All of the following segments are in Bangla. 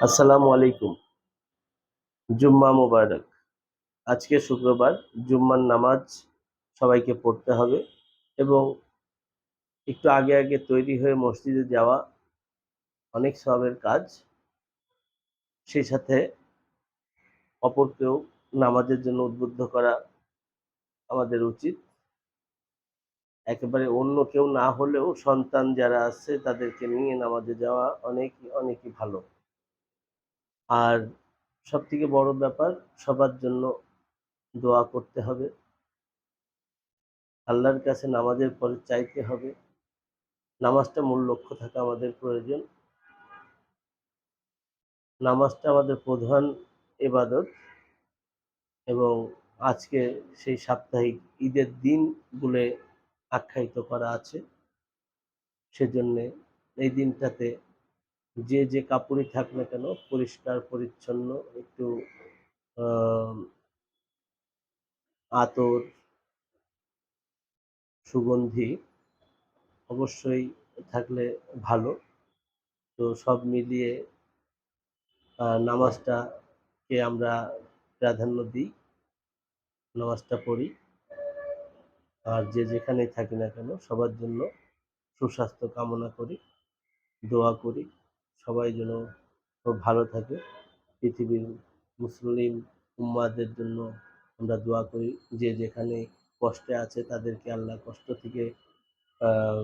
আসসালামু আলাইকুম। জুম্মা মোবারক। আজকে শুক্রবার, জুম্মার নামাজ সবাইকে পড়তে হবে এবং একটু আগে তৈরি হয়ে মসজিদে যাওয়া অনেক সওয়াবের কাজ। সেই সাথে অপরকেও নামাজের জন্য উদ্বুদ্ধ করা আমাদের উচিত। একেবারে অন্য কেউ না হলেও সন্তান যারা আছে তাদেরকে নিয়ে নামাজে যাওয়া অনেকই ভালো। আর সবথেকে বড় ব্যাপার, সবার জন্য দোয়া করতে হবে। আল্লাহর কাছে নামাজের পরে চাইতে হবে। নামাজটা মূল লক্ষ্য থাকা আমাদের প্রয়োজন। নামাজটা আমাদের প্রধান ইবাদত এবং আজকে সেই সাপ্তাহিক ঈদের দিন বলে আখ্যায়িত করা আছে। সেজন্যে এই দিনটাতে যে কাপড়ই থাক না কেন পরিষ্কার পরিচ্ছন্ন একটু আহ, আতর, সুগন্ধি অবশ্যই থাকলে ভালো। তো সব মিলিয়ে নামাজটাকে আমরা প্রাধান্য দিই, নামাজটা পড়ি। আর যে যেখানেই থাকি না কেন সবার জন্য সুস্বাস্থ্য কামনা করি, দোয়া করি সবাই যেন খুব ভালো থাকে। পৃথিবীর মুসলিম উম্মাদের জন্য আমরা দোয়া করি, যে যেখানে কষ্টে আছে তাদেরকে আল্লাহ কষ্ট থেকে আহ,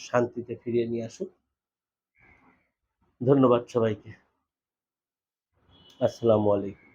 শান্তিতে ফিরিয়ে নিয়ে আসুক। ধন্যবাদ সবাইকে। আসসালামু আলাইকুম।